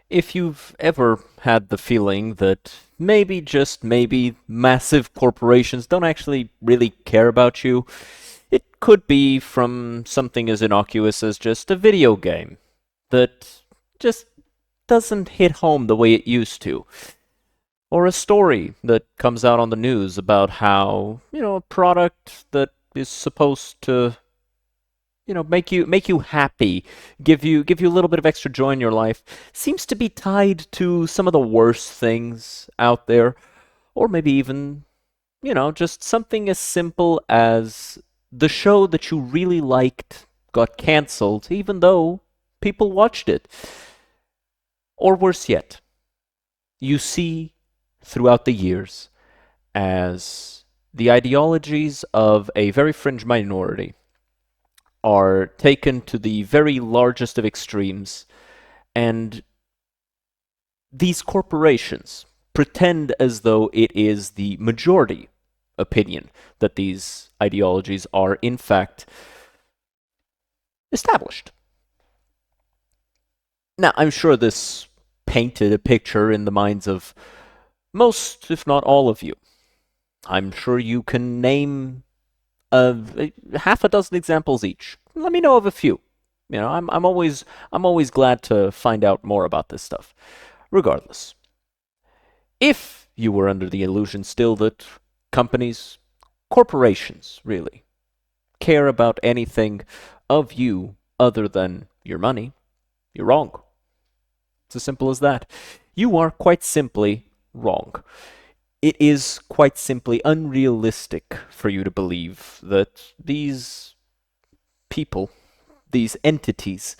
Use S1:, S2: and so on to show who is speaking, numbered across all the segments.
S1: If you've ever had the feeling that maybe, just maybe, massive corporations don't actually really care about you, it could be from something as innocuous as just a video game that just doesn't hit home the way it used to. Or a story that comes out on the news about how, a product that is supposed to make you happy, give you a little bit of extra joy in your life, seems to be tied to some of the worst things out there, or maybe even, just something as simple as the show that you really liked got canceled, even though people watched it. Or worse yet, you see throughout the years as the ideologies of a very fringe minority are taken to the very largest of extremes, and these corporations pretend as though it is the majority opinion that these ideologies are, in fact, established. Now, I'm sure this painted a picture in the minds of most, if not all of you. I'm sure you can name half a dozen examples each. Let me know of a few. I'm always glad to find out more about this stuff. Regardless, if you were under the illusion still that companies, corporations, really care about anything of you other than your money, you're wrong. It's as simple as that. You are quite simply wrong. It is quite simply unrealistic for you to believe that these people, these entities,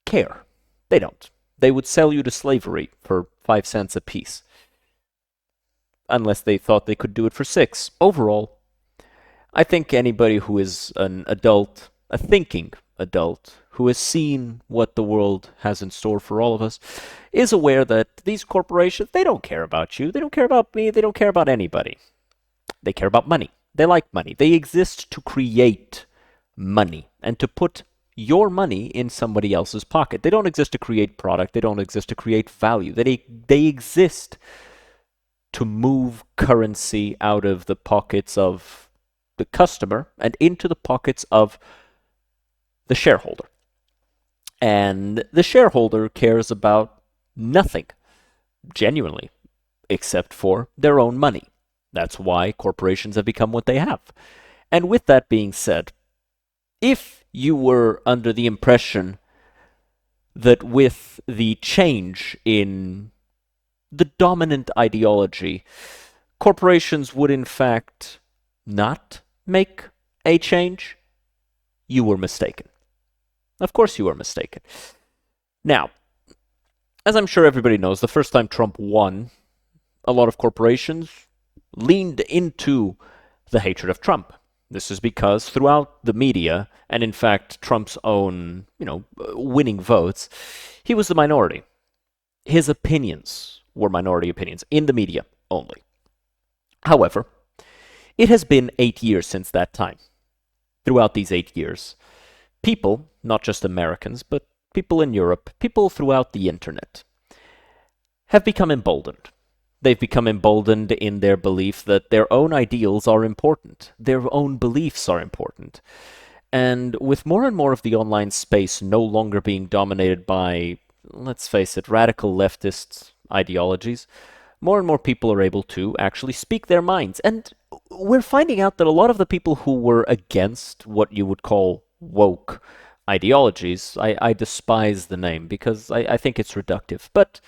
S1: care. They don't. They would sell you to slavery for 5 cents a piece, unless they thought they could do it for six. Overall, I think anybody who is an adult, a thinking adult, who has seen what the world has in store for all of us, is aware that these corporations, they don't care about you. They don't care about me. They don't care about anybody. They care about money. They like money. They exist to create money and to put your money in somebody else's pocket. They don't exist to create product. They don't exist to create value. They exist to move currency out of the pockets of the customer and into the pockets of the shareholder. And the shareholder cares about nothing, genuinely, except for their own money. That's why corporations have become what they have. And with that being said, if you were under the impression that with the change in the dominant ideology, corporations would in fact not make a change, you were mistaken. Of course you were mistaken. Now, as I'm sure everybody knows, the first time Trump won, a lot of corporations leaned into the hatred of Trump. This is because throughout the media, and in fact Trump's own, winning votes, he was the minority. His opinions were minority opinions in the media only. However, it has been 8 years since that time. Throughout these 8 years, people, not just Americans, but people in Europe, people throughout the internet, have become emboldened. They've become emboldened in their belief that their own ideals are important, their own beliefs are important. And with more and more of the online space no longer being dominated by, let's face it, radical leftist ideologies, more and more people are able to actually speak their minds. And we're finding out that a lot of the people who were against what you would call woke ideologies, I despise the name because I think it's reductive, but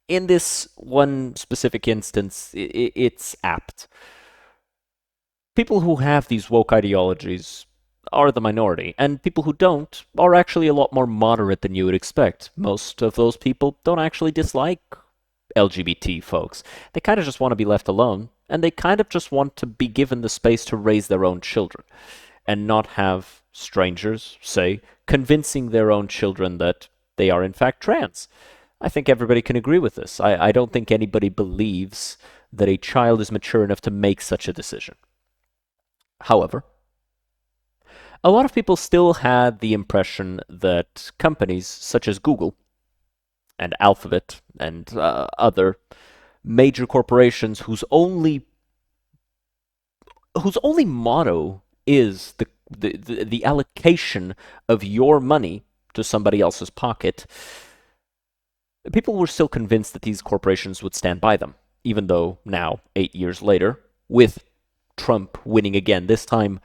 S1: in this one specific instance, it's apt. People who have these woke ideologies are the minority, and people who don't are actually a lot more moderate than you would expect. Most of those people don't actually dislike LGBT folks. They kind of just want to be left alone, and they kind of just want to be given the space to raise their own children, and not have strangers, say, convincing their own children that they are in fact trans. I think everybody can agree with this. I don't think anybody believes that a child is mature enough to make such a decision. However, a lot of people still had the impression that companies such as Google and Alphabet and other major corporations whose only motto is the allocation of your money to somebody else's pocket, people were still convinced that these corporations would stand by them, even though now, 8 years later, with Trump winning again, this time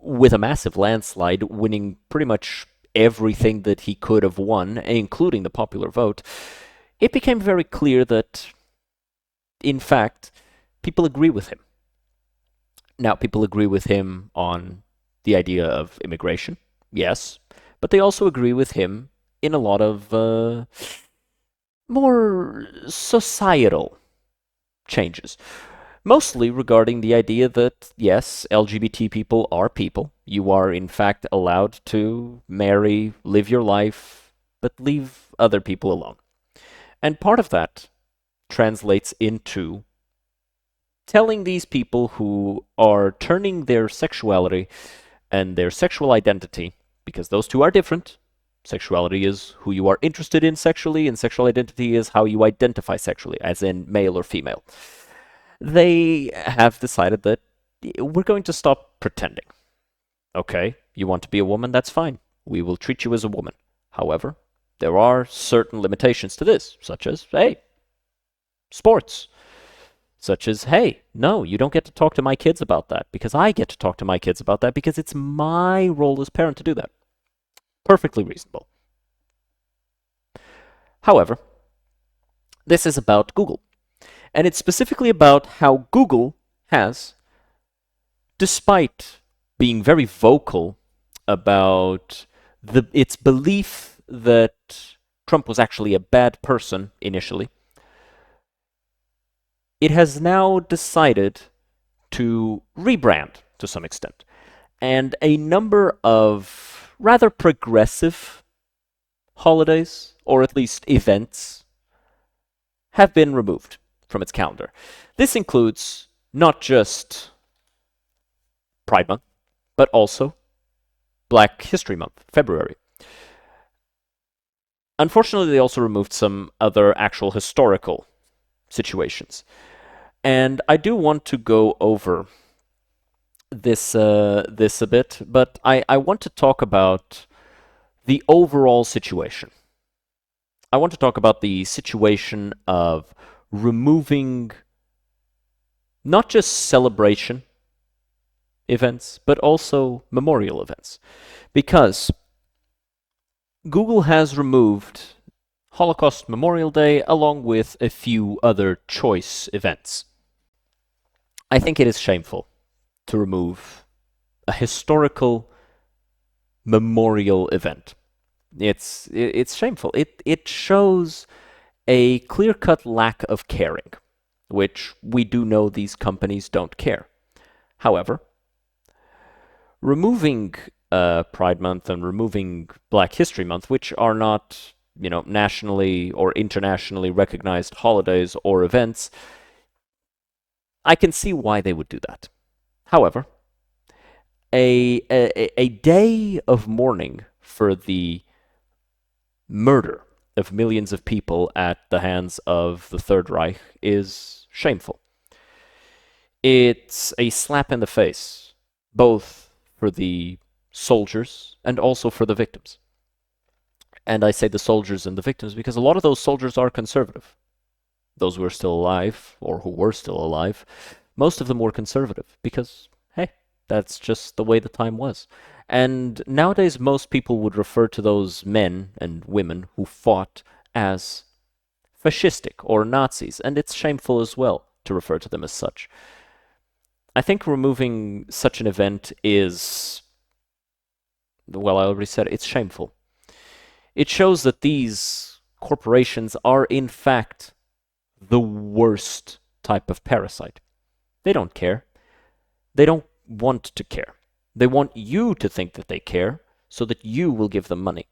S1: with a massive landslide, winning pretty much everything that he could have won, including the popular vote, it became very clear that, in fact, people agree with him. Now, people agree with him on the idea of immigration, yes, but they also agree with him in a lot of more societal changes. Mostly regarding the idea that, yes, LGBT people are people. You are, in fact, allowed to marry, live your life, but leave other people alone. And part of that translates into telling these people who are turning their sexuality and their sexual identity, because those two are different. Sexuality is who you are interested in sexually, and sexual identity is how you identify sexually, as in male or female. They have decided that we're going to stop pretending. Okay, you want to be a woman? That's fine. We will treat you as a woman. However, there are certain limitations to this, such as, hey, sports. Such as, hey, no, you don't get to talk to my kids about that because I get to talk to my kids about that because it's my role as parent to do that. Perfectly reasonable. However, this is about Google. And it's specifically about how Google has, despite being very vocal about its belief that Trump was actually a bad person initially, it has now decided to rebrand to some extent. And a number of rather progressive holidays, or at least events, have been removed from its calendar. This includes not just Pride Month, but also Black History Month, February. Unfortunately, they also removed some other actual historical situations. And I do want to go over this a bit, but I want to talk about the overall situation. I want to talk about the situation of removing not just celebration events, but also memorial events. Because Google has removed Holocaust Memorial Day along with a few other choice events. I think it is shameful to remove a historical memorial event. It's shameful. It shows a clear-cut lack of caring, which we do know these companies don't care. However, removing Pride Month and removing Black History Month, which are not, nationally or internationally recognized holidays or events, I can see why they would do that. However, a day of mourning for the murder of millions of people at the hands of the Third Reich is shameful. It's a slap in the face, both for the soldiers and also for the victims. And I say the soldiers and the victims because a lot of those soldiers are conservative. Those who are still alive, or who were still alive, most of them were conservative because, hey, that's just the way the time was. And nowadays, most people would refer to those men and women who fought as fascistic or Nazis, and it's shameful as well to refer to them as such. I think removing such an event is, well, I already said it's shameful. It shows that these corporations are, in fact, the worst type of parasite. They don't care. They don't want to care. They want you to think that they care so that you will give them money.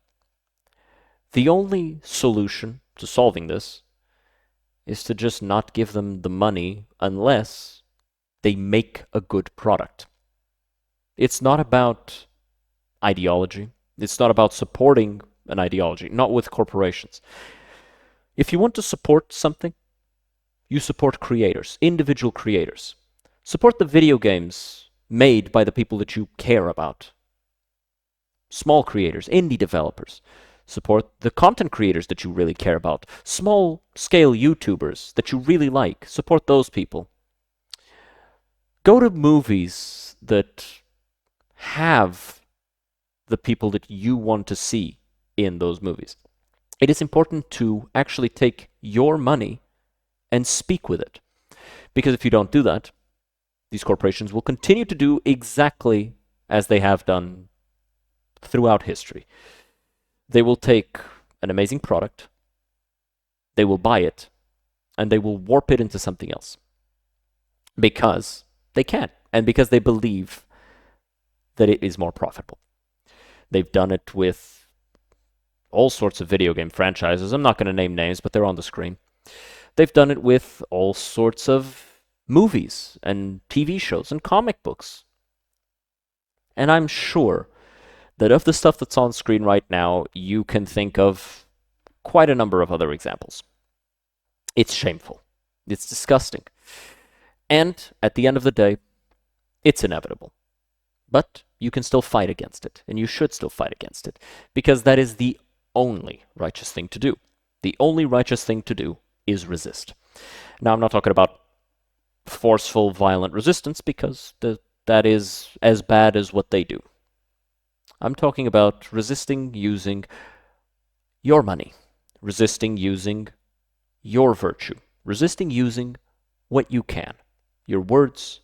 S1: The only solution to solving this is to just not give them the money unless they make a good product. It's not about ideology. It's not about supporting an ideology, not with corporations. If you want to support something, you support creators, individual creators. Support the video games made by the people that you care about. Small creators, indie developers. Support the content creators that you really care about. Small scale YouTubers that you really like. Support those people. Go to movies that have the people that you want to see in those movies. It is important to actually take your money and speak with it. Because if you don't do that, these corporations will continue to do exactly as they have done throughout history. They will take an amazing product, they will buy it, and they will warp it into something else. Because they can, and because they believe that it is more profitable. They've done it with all sorts of video game franchises. I'm not going to name names, but they're on the screen. They've done it with all sorts of movies and TV shows and comic books. And I'm sure that of the stuff that's on screen right now, you can think of quite a number of other examples. It's shameful. It's disgusting. And at the end of the day, it's inevitable. But you can still fight against it, and you should still fight against it, because that is the only righteous thing to do. The only righteous thing to do is resist. Now, I'm not talking about forceful, violent resistance, because that is as bad as what they do. I'm talking about resisting using your money, resisting using your virtue, resisting using what you can, your words,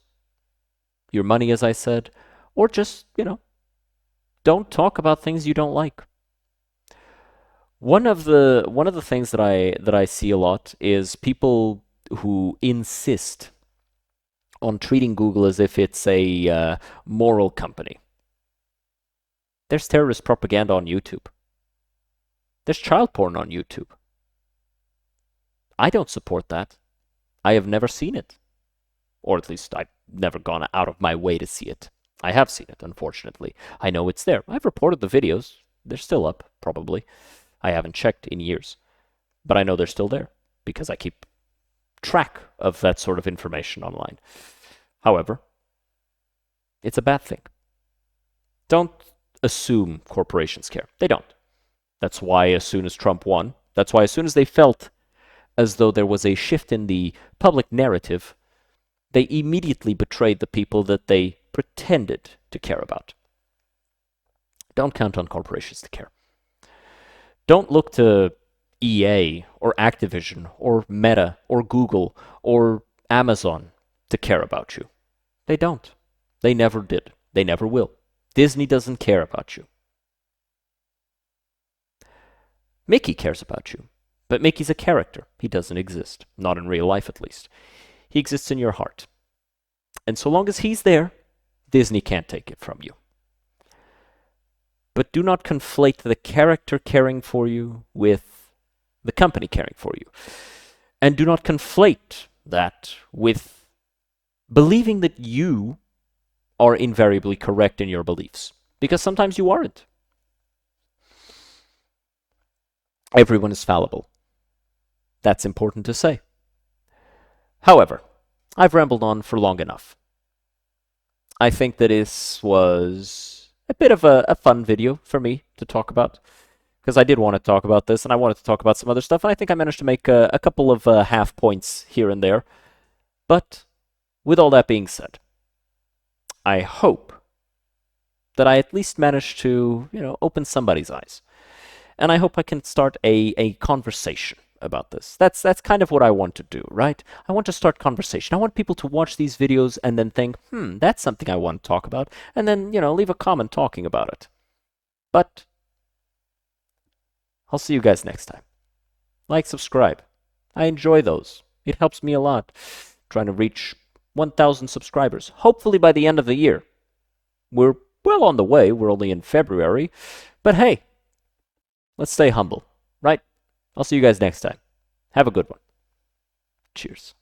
S1: your money, as I said, or just, don't talk about things you don't like. One of the things that I see a lot is people who insist on treating Google as if it's a moral company. There's terrorist propaganda on YouTube. There's child porn on YouTube. I don't support that. I have never seen it. Or at least I've never gone out of my way to see it. I have seen it, unfortunately. I know it's there. I've reported the videos. They're still up, probably. I haven't checked in years. But I know they're still there, because I keep track of that sort of information online. However, it's a bad thing. Don't assume corporations care. They don't. That's why as soon as Trump won, that's why as soon as they felt as though there was a shift in the public narrative, they immediately betrayed the people that they pretended to care about. Don't count on corporations to care. Don't look to EA or Activision or Meta or Google or Amazon to care about you. They don't. They never did. They never will. Disney doesn't care about you. Mickey cares about you. But Mickey's a character. He doesn't exist. Not in real life, at least. He exists in your heart. And so long as he's there, Disney can't take it from you. But do not conflate the character caring for you with the company caring for you. And do not conflate that with believing that you are invariably correct in your beliefs. Because sometimes you aren't. Everyone is fallible. That's important to say. However, I've rambled on for long enough. I think that this was a bit of a fun video for me to talk about, because I did want to talk about this, and I wanted to talk about some other stuff, and I think I managed to make a couple of half points here and there. But with all that being said, I hope that I at least managed to, open somebody's eyes. And I hope I can start a conversation about this. That's kind of what I want to do, right? I want to start conversation. I want people to watch these videos and then think, that's something I want to talk about, and then, leave a comment talking about it. But I'll see you guys next time. Like, subscribe. I enjoy those. It helps me a lot. Trying to reach 1,000 subscribers. Hopefully by the end of the year. We're well on the way. We're only in February. But hey, let's stay humble, right? I'll see you guys next time. Have a good one. Cheers.